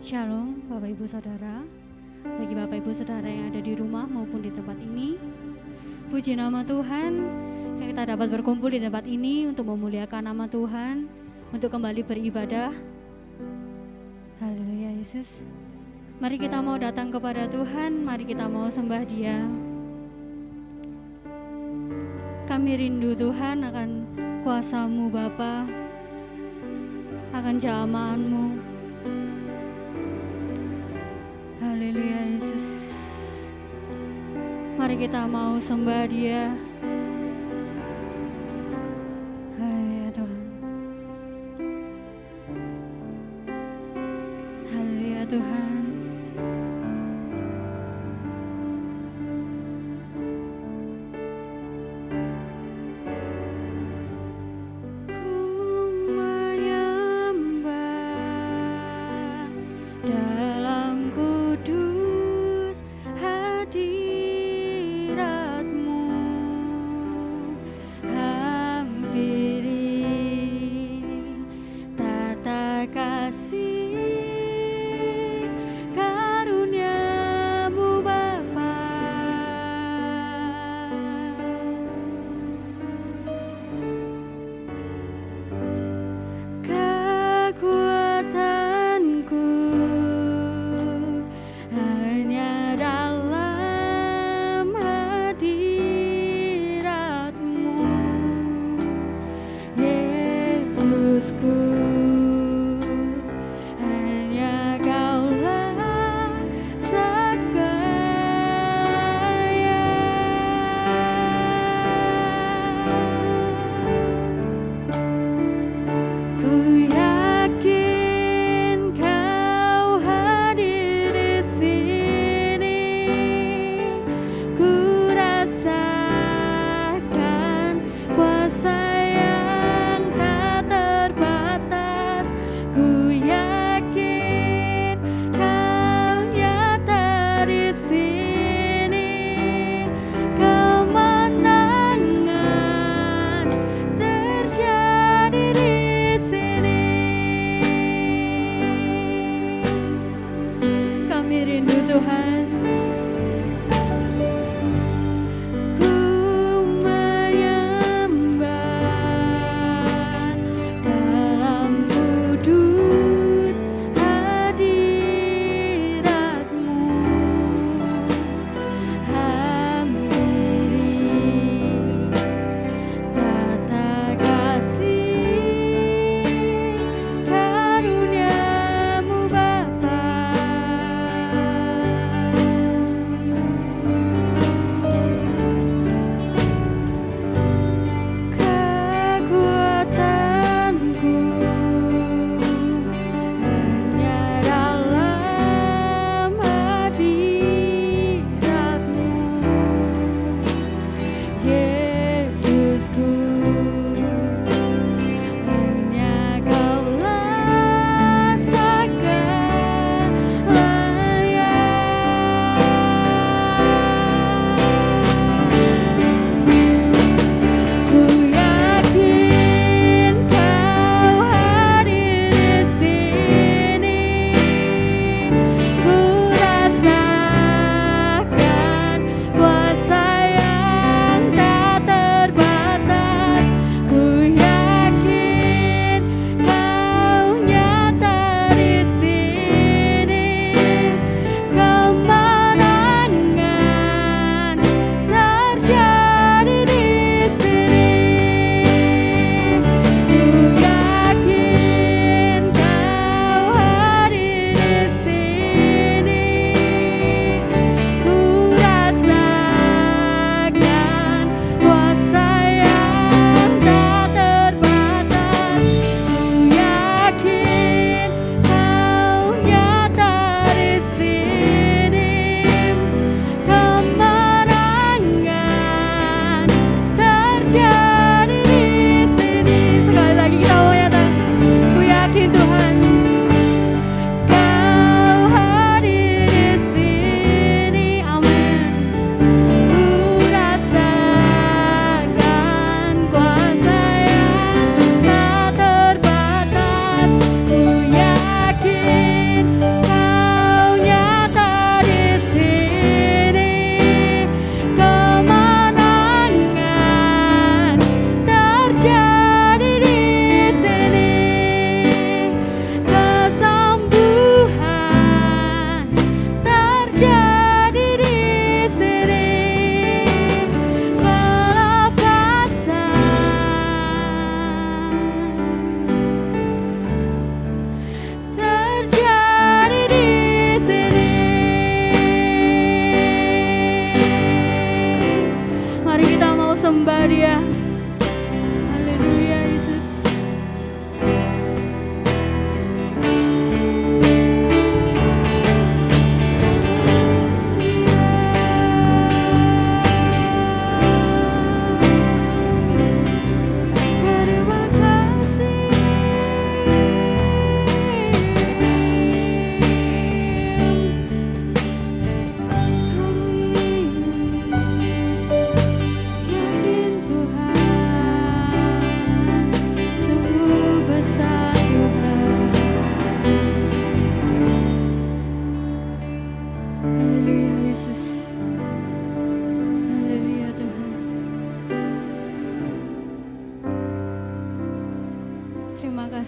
Shalom Bapak Ibu Saudara, bagi Bapak Ibu Saudara yang ada di rumah maupun di tempat ini, puji nama Tuhan yang kita dapat berkumpul di tempat ini untuk memuliakan nama Tuhan, untuk kembali beribadah. Haleluya Yesus. Mari kita mau datang kepada Tuhan, mari kita mau sembah Dia. Kami rindu Tuhan akan kuasa-Mu Bapa, akan jamahan-Mu. Haleluya Yesus. Mari kita mau sembah Dia. Haleluya Tuhan. Haleluya Tuhan.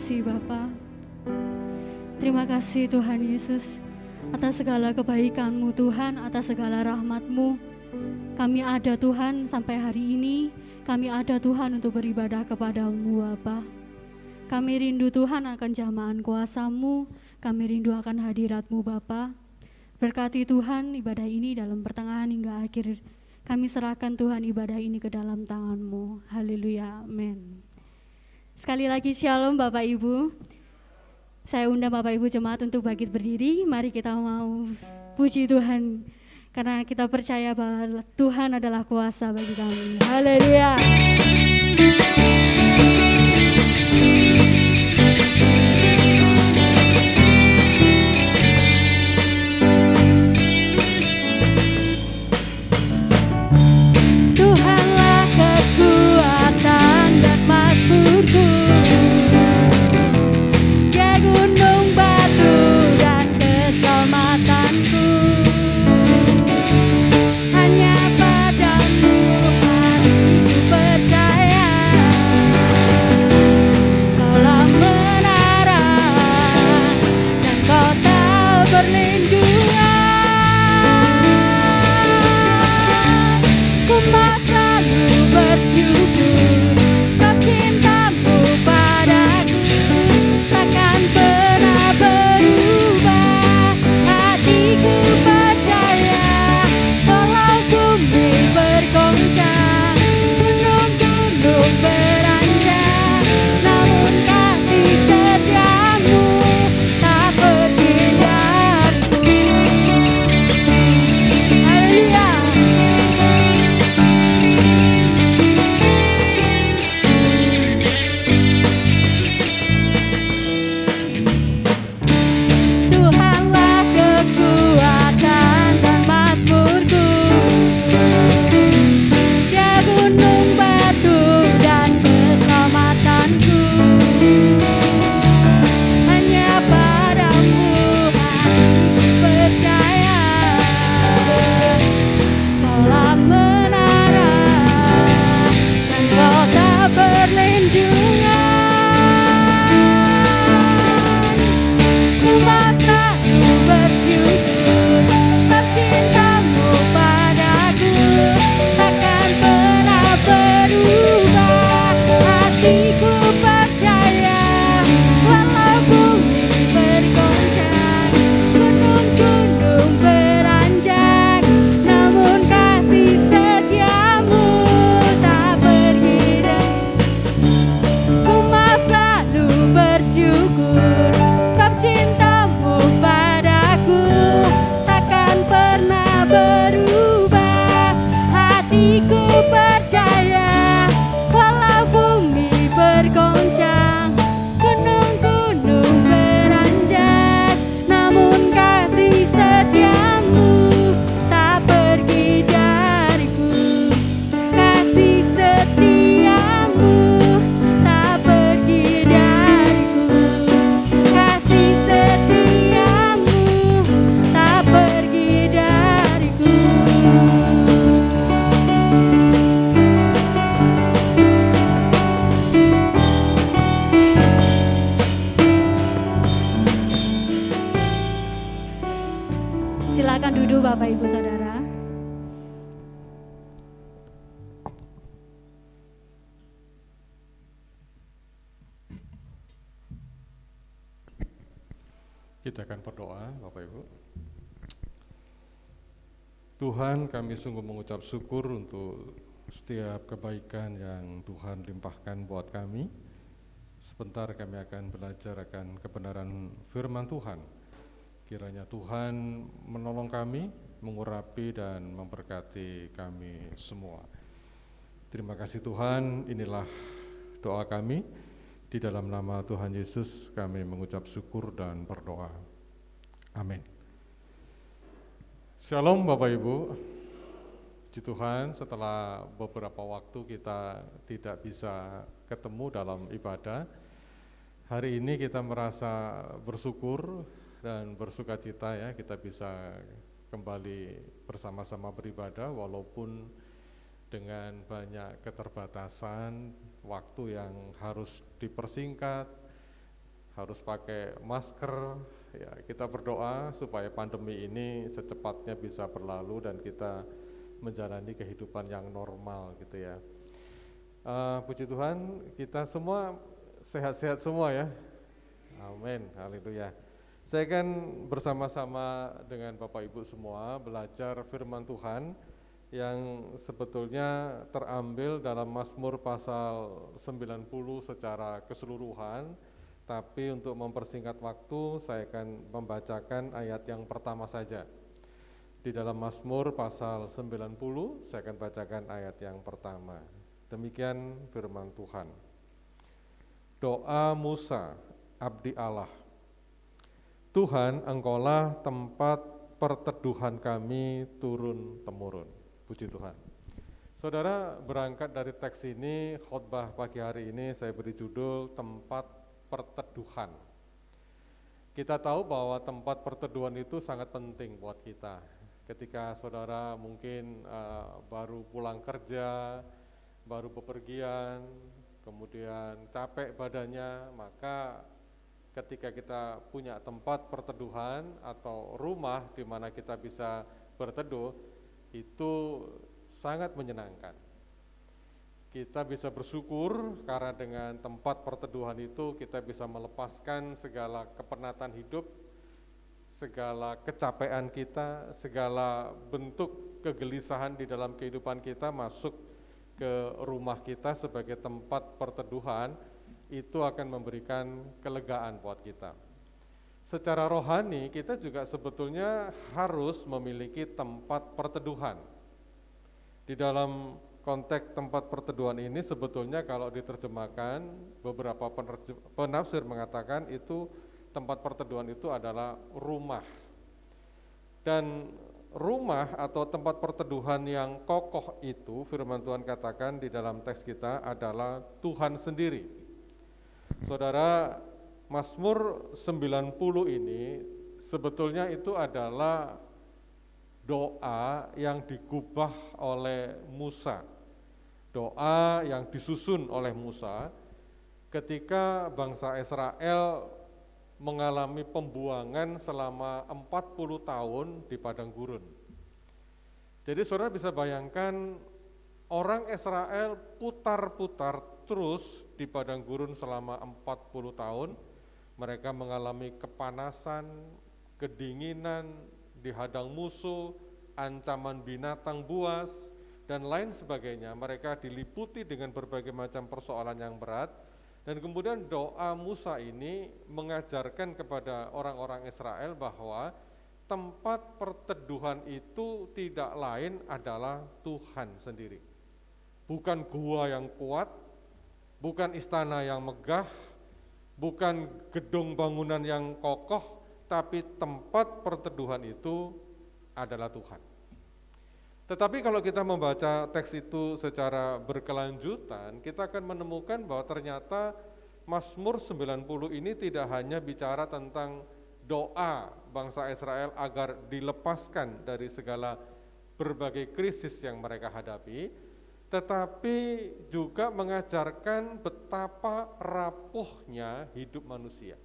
kasih Bapa. Terima kasih Tuhan Yesus atas segala kebaikan-Mu Tuhan, atas segala rahmat-Mu. Kami ada Tuhan sampai hari ini, kami ada Tuhan untuk beribadah kepada-Mu Bapa. Kami rindu Tuhan akan jamahan kuasa-Mu, kami rindu akan hadirat-Mu Bapa. Berkati Tuhan ibadah ini dalam pertengahan hingga akhir. Kami serahkan Tuhan ibadah ini ke dalam tangan-Mu. Haleluya, amin. Sekali lagi shalom Bapak Ibu. Saya undang Bapak Ibu jemaat untuk bangkit berdiri. Mari kita mau puji Tuhan karena kita percaya bahwa Tuhan adalah kuasa bagi kami. Haleluya. Tuhanlah kekuatan dan mazmurku. Silakan duduk Bapak Ibu Saudara. Kita akan berdoa Bapak Ibu. Tuhan, kami sungguh mengucap syukur untuk setiap kebaikan yang Tuhan limpahkan buat kami. Sebentar kami akan belajar akan kebenaran firman Tuhan. Kiranya Tuhan menolong kami, mengurapi dan memberkati kami semua. Terima kasih Tuhan, inilah doa kami. Di dalam nama Tuhan Yesus kami mengucap syukur dan berdoa. Amin. Shalom Bapak Ibu. Puji Tuhan, setelah beberapa waktu kita tidak bisa ketemu dalam ibadah, hari ini kita merasa bersyukur dan bersukacita ya, kita bisa kembali bersama-sama beribadah walaupun dengan banyak keterbatasan, waktu yang harus dipersingkat, harus pakai masker. Ya, kita berdoa supaya pandemi ini secepatnya bisa berlalu dan kita menjalani kehidupan yang normal gitu ya. Puji Tuhan, kita semua sehat-sehat semua ya. Amin, haleluya. Saya akan bersama-sama dengan Bapak Ibu semua belajar firman Tuhan yang sebetulnya terambil dalam Mazmur pasal 90 secara keseluruhan, tapi untuk mempersingkat waktu saya akan membacakan ayat yang pertama saja. Di dalam Mazmur pasal 90 saya akan bacakan ayat yang pertama. Demikian firman Tuhan. Doa Musa, abdi Allah. Tuhan, Engkaulah tempat perteduhan kami turun-temurun. Puji Tuhan. Saudara, berangkat dari teks ini, khotbah pagi hari ini saya beri judul tempat perteduhan. Kita tahu bahwa tempat perteduhan itu sangat penting buat kita. Ketika saudara mungkin baru pulang kerja, baru bepergian, kemudian capek badannya, maka ketika kita punya tempat perteduhan atau rumah di mana kita bisa berteduh, itu sangat menyenangkan. Kita bisa bersyukur karena dengan tempat perteduhan itu kita bisa melepaskan segala kepenatan hidup, segala kecapean kita, segala bentuk kegelisahan di dalam kehidupan kita masuk ke rumah kita sebagai tempat perteduhan, itu akan memberikan kelegaan buat kita. Secara rohani kita juga sebetulnya harus memiliki tempat perteduhan. Di dalam konteks tempat perteduhan ini sebetulnya kalau diterjemahkan, beberapa penafsir mengatakan itu tempat perteduhan itu adalah rumah. Dan rumah atau tempat perteduhan yang kokoh itu, firman Tuhan katakan di dalam teks kita adalah Tuhan sendiri. Saudara, Mazmur 90 ini sebetulnya itu adalah doa yang digubah oleh Musa. Doa yang disusun oleh Musa ketika bangsa Israel mengalami pembuangan selama 40 tahun di padang gurun. Jadi saudara bisa bayangkan orang Israel putar-putar terus di padang gurun selama 40 tahun. Mereka mengalami kepanasan, kedinginan, dihadang musuh, ancaman binatang buas, dan lain sebagainya. Mereka diliputi dengan berbagai macam persoalan yang berat. Dan kemudian doa Musa ini mengajarkan kepada orang-orang Israel bahwa tempat perteduhan itu tidak lain adalah Tuhan sendiri. Bukan gua yang kuat, bukan istana yang megah, bukan gedung bangunan yang kokoh, tapi tempat perteduhan itu adalah Tuhan. Tetapi kalau kita membaca teks itu secara berkelanjutan, kita akan menemukan bahwa ternyata Mazmur 90 ini tidak hanya bicara tentang doa bangsa Israel agar dilepaskan dari segala berbagai krisis yang mereka hadapi, tetapi juga mengajarkan betapa rapuhnya hidup manusia.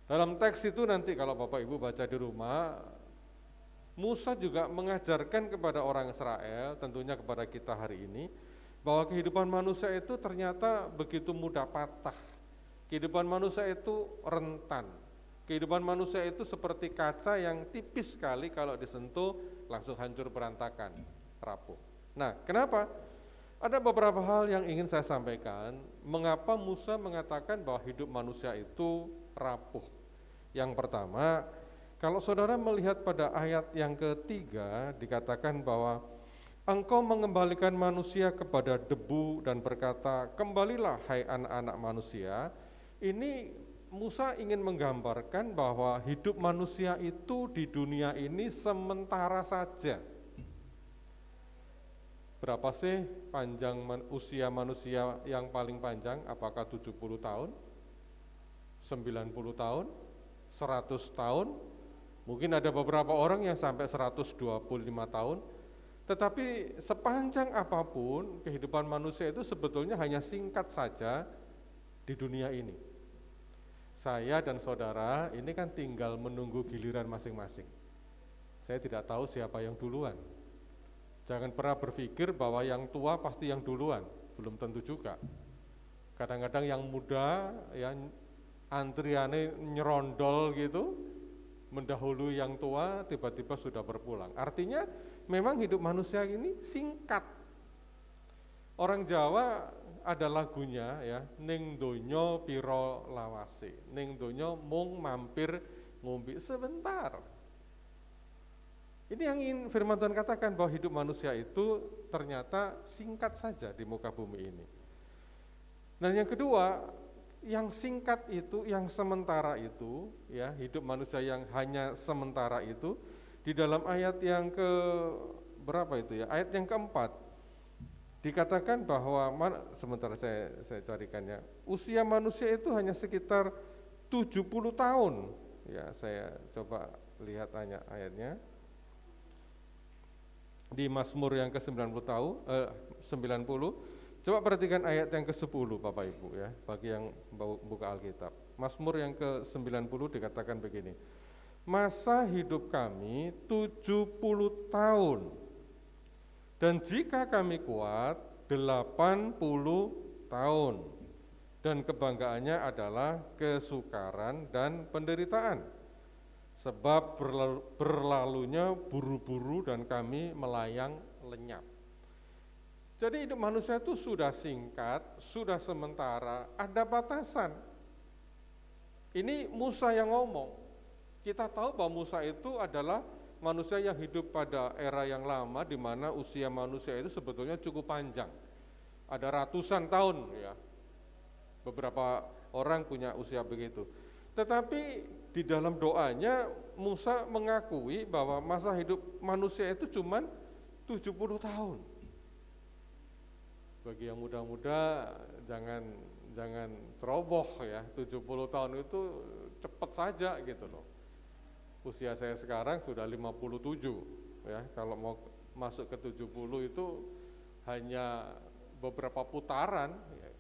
Dalam teks itu nanti kalau Bapak Ibu baca di rumah, Musa juga mengajarkan kepada orang Israel, tentunya kepada kita hari ini, bahwa kehidupan manusia itu ternyata begitu mudah patah. Kehidupan manusia itu rentan. Kehidupan manusia itu seperti kaca yang tipis sekali kalau disentuh langsung hancur berantakan, rapuh. Nah, kenapa? Ada beberapa hal yang ingin saya sampaikan, mengapa Musa mengatakan bahwa hidup manusia itu rapuh. Yang pertama, kalau saudara melihat pada ayat yang ketiga, dikatakan bahwa Engkau mengembalikan manusia kepada debu dan berkata, kembalilah hai anak-anak manusia. Ini Musa ingin menggambarkan bahwa hidup manusia itu di dunia ini sementara saja. Berapa sih panjang usia manusia yang paling panjang? Apakah 70 tahun? 90 tahun? 100 tahun? Mungkin ada beberapa orang yang sampai 125 tahun, tetapi sepanjang apapun kehidupan manusia itu sebetulnya hanya singkat saja di dunia ini. saya dan saudara ini kan tinggal menunggu giliran masing-masing. Saya tidak tahu siapa yang duluan. Jangan pernah berpikir bahwa yang tua pasti yang duluan, belum tentu juga. Kadang-kadang yang muda, yang antriannya nyerondol gitu, mendahului yang tua, tiba-tiba sudah berpulang. Artinya memang hidup manusia ini singkat. Orang Jawa ada lagunya ya, ning donya piro lawase, ning donya mung mampir ngombe sebentar. Ini yang ingin firman Tuhan katakan, bahwa hidup manusia itu ternyata singkat saja di muka bumi ini. Dan yang kedua, yang singkat itu, yang sementara itu, ya, hidup manusia yang hanya sementara itu, di dalam ayat yang ke berapa itu ya? Ayat yang keempat, dikatakan bahwa sementara saya carikannya, usia manusia itu hanya sekitar 70 tahun. Ya, saya coba lihat ayatnya. Di Mazmur yang ke-90 90. Coba perhatikan ayat yang ke-10 Bapak Ibu ya, bagi yang buka Alkitab. Mazmur yang ke-90 dikatakan begini. Masa hidup kami 70 tahun. Dan jika kami kuat 80 tahun. Dan kebanggaannya adalah kesukaran dan penderitaan. Sebab berlalunya buru-buru dan kami melayang lenyap. Jadi hidup manusia itu sudah singkat, sudah sementara, ada batasan. Ini Musa yang ngomong. Kita tahu bahwa Musa itu adalah manusia yang hidup pada era yang lama, di mana usia manusia itu sebetulnya cukup panjang. Ada ratusan tahun ya. Beberapa orang punya usia begitu. Tetapi di dalam doanya Musa mengakui bahwa masa hidup manusia itu cuma 70 tahun. Bagi yang muda-muda jangan ceroboh ya, 70 tahun itu cepat saja gitu loh. Usia saya sekarang sudah 57 ya, kalau mau masuk ke 70 itu hanya beberapa putaran ya.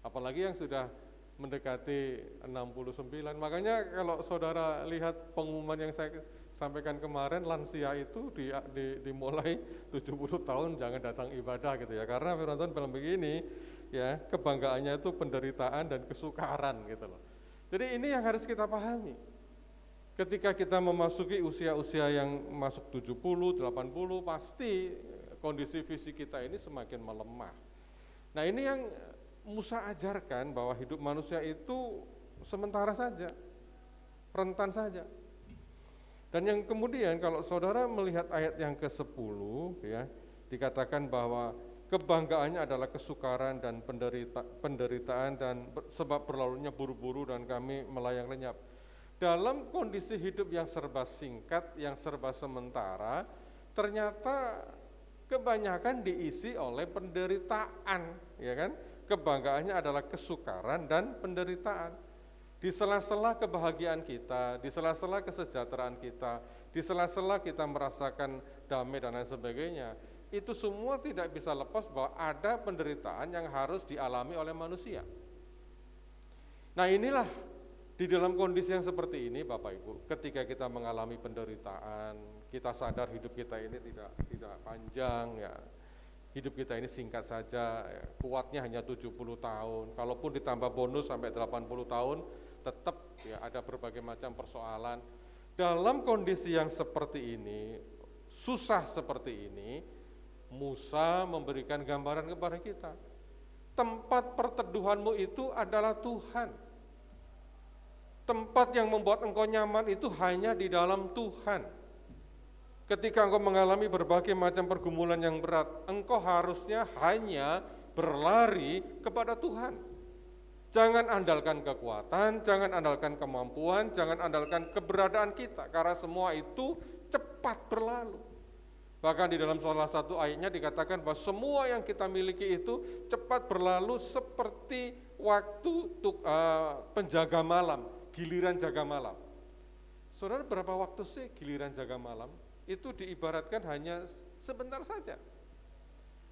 Apalagi yang sudah mendekati 69. Makanya kalau saudara lihat pengumuman yang saya sampaikan kemarin, lansia itu dimulai 70 tahun jangan datang ibadah gitu ya. Karena firman Tuhan bilang begini ya, kebanggaannya itu penderitaan dan kesukaran gitu loh. Jadi ini yang harus kita pahami. Ketika kita memasuki usia-usia yang masuk 70, 80, pasti kondisi fisik kita ini semakin melemah. Nah ini yang Musa ajarkan, bahwa hidup manusia itu sementara saja, rentan saja. Dan yang kemudian kalau saudara melihat ayat yang ke-10 ya, dikatakan bahwa kebanggaannya adalah kesukaran dan penderitaan dan sebab berlalunya buru-buru dan kami melayang lenyap. Dalam kondisi hidup yang serba singkat, yang serba sementara, ternyata kebanyakan diisi oleh penderitaan, ya kan? Kebanggaannya adalah kesukaran dan penderitaan. Di sela-sela kebahagiaan kita, di sela-sela kesejahteraan kita, di sela-sela kita merasakan damai dan lain sebagainya, itu semua tidak bisa lepas bahwa ada penderitaan yang harus dialami oleh manusia. Nah inilah, di dalam kondisi yang seperti ini Bapak Ibu, ketika kita mengalami penderitaan, kita sadar hidup kita ini tidak panjang ya. Hidup kita ini singkat saja, ya. Kuatnya hanya 70 tahun, kalaupun ditambah bonus sampai 80 tahun, tetap ya ada berbagai macam persoalan. Dalam kondisi yang seperti ini, susah seperti ini, Musa memberikan gambaran kepada kita. Tempat perteduhanmu itu adalah Tuhan. Tempat yang membuat engkau nyaman itu hanya di dalam Tuhan. Ketika engkau mengalami berbagai macam pergumulan yang berat, engkau harusnya hanya berlari kepada Tuhan. Jangan andalkan kekuatan, jangan andalkan kemampuan, jangan andalkan keberadaan kita, karena semua itu cepat berlalu. Bahkan di dalam salah satu ayatnya dikatakan bahwa semua yang kita miliki itu cepat berlalu seperti waktu penjaga malam, giliran jaga malam. Saudara, berapa waktu sih giliran jaga malam? Itu diibaratkan hanya sebentar saja.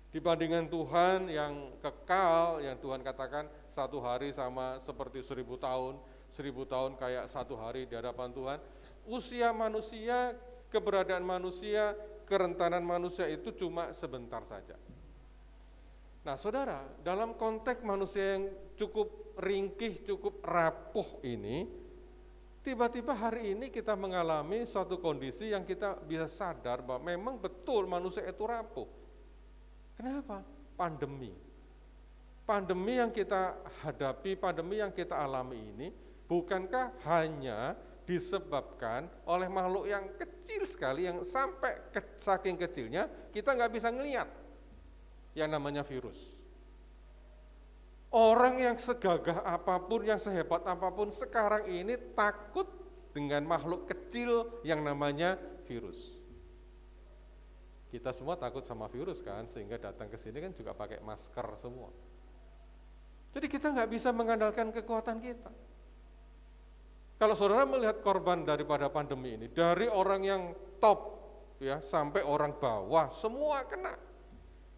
Dibandingkan Tuhan yang kekal, yang Tuhan katakan 1 hari sama seperti 1000 tahun, 1000 tahun kayak 1 hari di hadapan Tuhan. Usia manusia, keberadaan manusia, kerentanan manusia itu cuma sebentar saja. Nah saudara, dalam konteks manusia yang cukup ringkih, cukup rapuh ini, tiba-tiba hari ini kita mengalami suatu kondisi yang kita bisa sadar bahwa memang betul manusia itu rapuh. Kenapa? Pandemi. Pandemi yang kita hadapi, pandemi yang kita alami ini, bukankah hanya disebabkan oleh makhluk yang kecil sekali, yang sampai saking kecilnya kita nggak bisa ngelihat, yang namanya virus. Orang yang segagah apapun, yang sehebat apapun sekarang ini takut dengan makhluk kecil yang namanya virus. Kita semua takut sama virus kan, sehingga datang ke sini kan juga pakai masker semua. Jadi kita nggak bisa mengandalkan kekuatan kita. Kalau saudara melihat korban daripada pandemi ini, dari orang yang top ya sampai orang bawah, semua kena.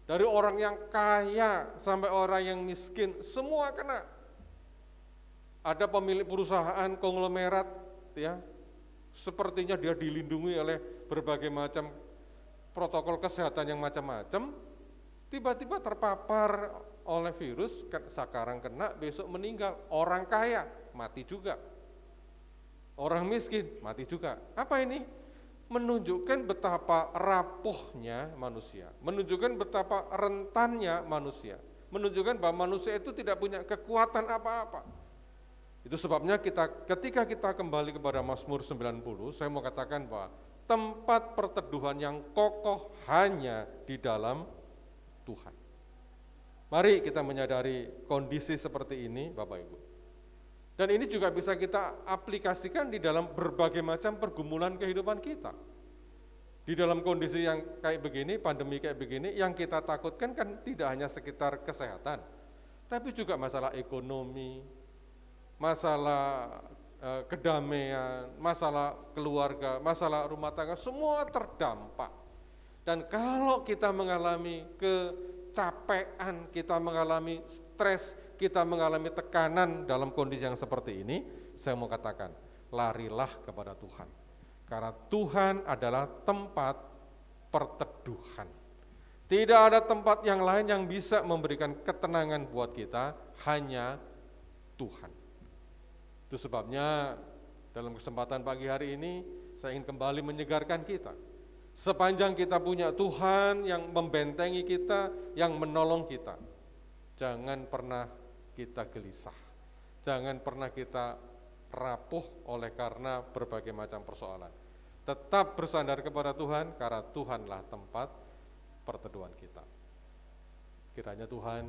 Dari orang yang kaya sampai orang yang miskin, semua kena. Ada pemilik perusahaan konglomerat, ya, sepertinya dia dilindungi oleh berbagai macam protokol kesehatan yang macam-macam, tiba-tiba terpapar oleh virus, sekarang kena, besok meninggal. Orang kaya, mati juga. Orang miskin, mati juga. Apa ini? Menunjukkan betapa rapuhnya manusia, menunjukkan betapa rentannya manusia, menunjukkan bahwa manusia itu tidak punya kekuatan apa-apa. Itu sebabnya ketika kita kembali kepada Mazmur 90, saya mau katakan bahwa tempat perteduhan yang kokoh hanya di dalam Tuhan. Mari kita menyadari kondisi seperti ini, Bapak Ibu. Dan ini juga bisa kita aplikasikan di dalam berbagai macam pergumulan kehidupan kita. Di dalam kondisi yang kayak begini, pandemi kayak begini, yang kita takutkan kan tidak hanya sekitar kesehatan, tapi juga masalah ekonomi, masalah kedamaian, masalah keluarga, masalah rumah tangga, semua terdampak. Dan kalau kita mengalami kecapean, kita mengalami stres, kita mengalami tekanan dalam kondisi yang seperti ini, saya mau katakan, larilah kepada Tuhan. Karena Tuhan adalah tempat perteduhan. Tidak ada tempat yang lain yang bisa memberikan ketenangan buat kita, hanya Tuhan. Itu sebabnya dalam kesempatan pagi hari ini, saya ingin kembali menyegarkan kita. Sepanjang kita punya Tuhan yang membentengi kita, yang menolong kita, jangan pernah kita gelisah, jangan pernah kita rapuh oleh karena berbagai macam persoalan. Tetap bersandar kepada Tuhan, karena Tuhanlah tempat perteduhan kita. Kiranya Tuhan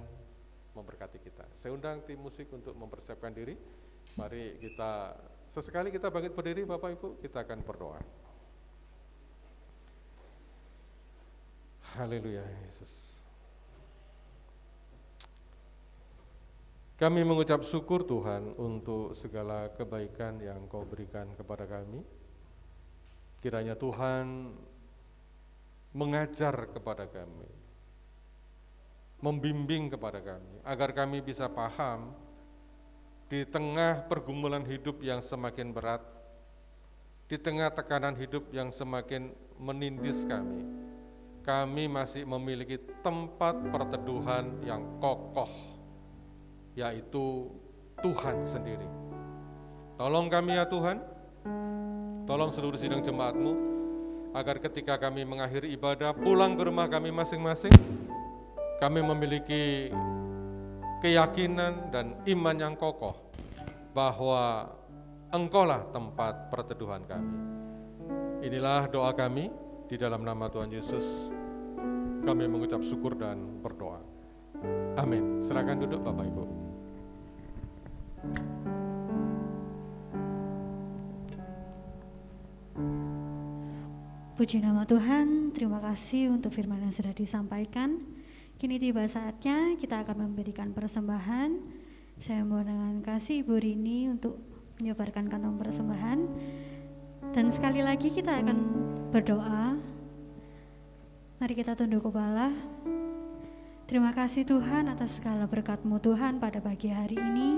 memberkati kita. Saya undang tim musik untuk mempersiapkan diri. Mari kita, sesekali kita bangkit berdiri Bapak Ibu, kita akan berdoa. Haleluya Yesus. Kami mengucap syukur Tuhan untuk segala kebaikan yang Kau berikan kepada kami. Kiranya Tuhan mengajar kepada kami, membimbing kepada kami, agar kami bisa paham di tengah pergumulan hidup yang semakin berat, di tengah tekanan hidup yang semakin menindis kami masih memiliki tempat perteduhan yang kokoh, yaitu Tuhan sendiri. Tolong kami ya Tuhan, tolong seluruh sidang jemaat-Mu, agar ketika kami mengakhiri ibadah, pulang ke rumah kami masing-masing, kami memiliki keyakinan dan iman yang kokoh, bahwa Engkaulah tempat perteduhan kami. Inilah doa kami, di dalam nama Tuhan Yesus, kami mengucap syukur dan berdoa. Amin. Silakan duduk Bapak Ibu. Puji nama Tuhan, terima kasih untuk firman yang sudah disampaikan. Kini tiba saatnya kita akan memberikan persembahan. Saya mohon dengan kasih Ibu Rini untuk menyebarkan kantong persembahan. Dan sekali lagi kita akan berdoa. Mari kita tunduk kepala. Terima kasih Tuhan atas segala berkat-Mu Tuhan pada pagi hari ini.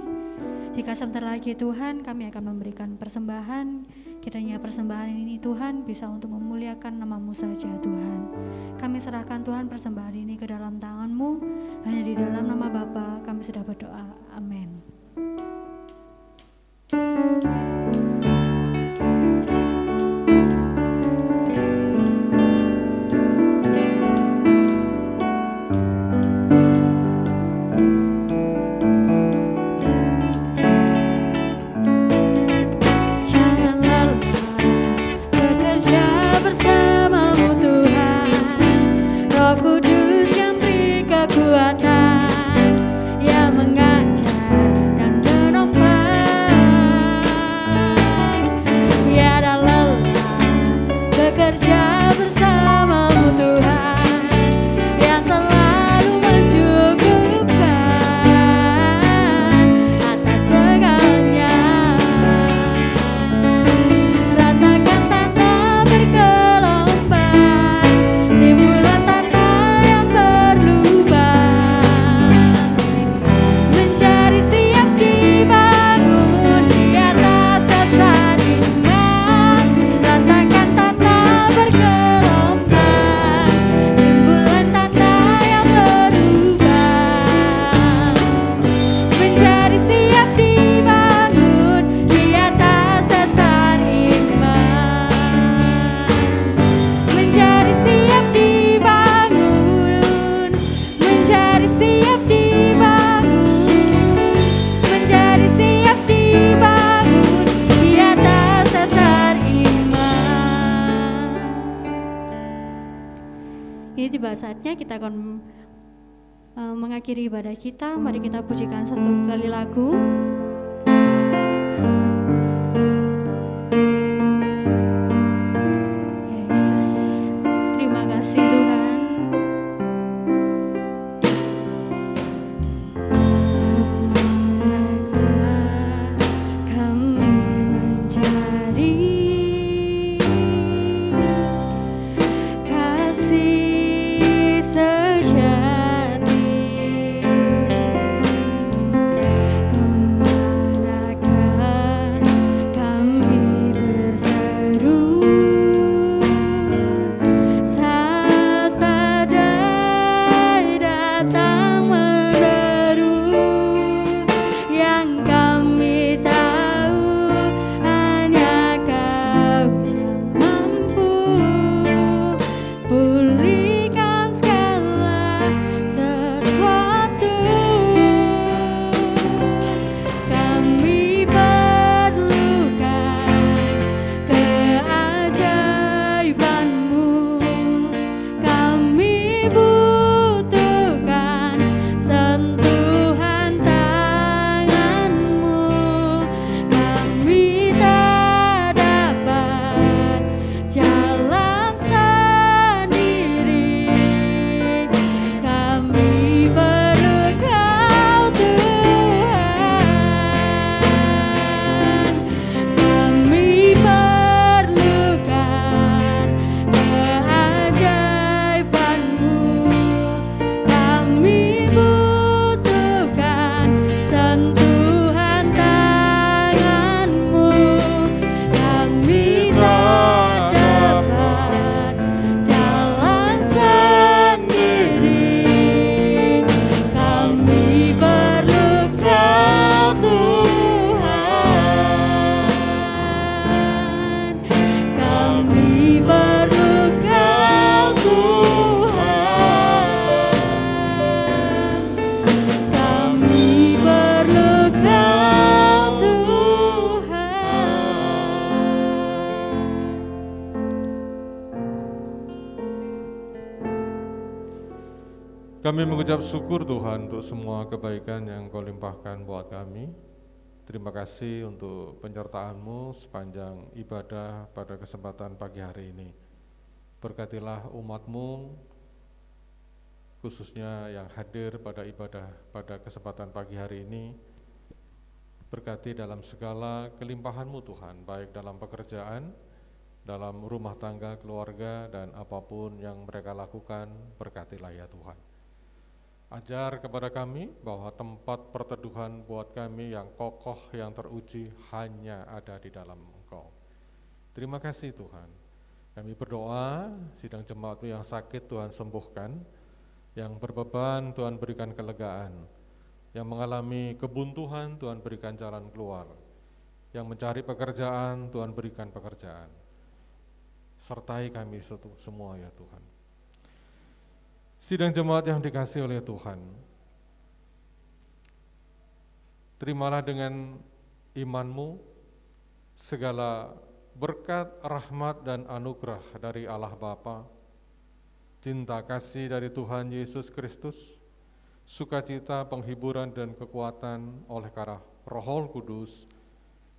Jika sebentar lagi Tuhan kami akan memberikan persembahan, kiranya persembahan ini Tuhan bisa untuk memuliakan nama-Mu saja Tuhan. Kami serahkan Tuhan persembahan ini ke dalam tangan-Mu, hanya di dalam nama Bapa kami sudah berdoa. Amin. Saatnya kita akan mengakhiri ibadah kita. Mari kita pujikan satu kali lagu. Yesus, terima kasih Tuhan. Kami mencari Kami mengucap syukur Tuhan untuk semua kebaikan yang Kau limpahkan buat kami. Terima kasih untuk penyertaan-Mu sepanjang ibadah pada kesempatan pagi hari ini. Berkatilah umat-Mu, khususnya yang hadir pada ibadah pada kesempatan pagi hari ini. Berkati dalam segala kelimpahan-Mu Tuhan, baik dalam pekerjaan, dalam rumah tangga, keluarga, dan apapun yang mereka lakukan, berkatilah ya Tuhan. Ajar kepada kami bahwa tempat perteduhan buat kami yang kokoh, yang teruji hanya ada di dalam Engkau. Terima kasih Tuhan. Kami berdoa, sidang jemaat yang sakit Tuhan sembuhkan, yang berbeban Tuhan berikan kelegaan, yang mengalami kebuntuan Tuhan berikan jalan keluar, yang mencari pekerjaan Tuhan berikan pekerjaan. Sertai kami semua ya Tuhan. Sidang jemaat yang dikasihi oleh Tuhan, terimalah dengan imanmu segala berkat, rahmat, dan anugerah dari Allah Bapa, cinta kasih dari Tuhan Yesus Kristus, sukacita, penghiburan, dan kekuatan oleh karena Roh Kudus,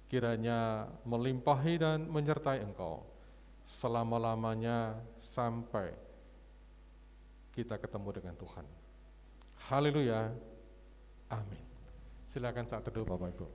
kiranya melimpahi dan menyertai engkau selama-lamanya sampai kita ketemu dengan Tuhan. Haleluya, amin. Silakan saat teduh Bapak Ibu.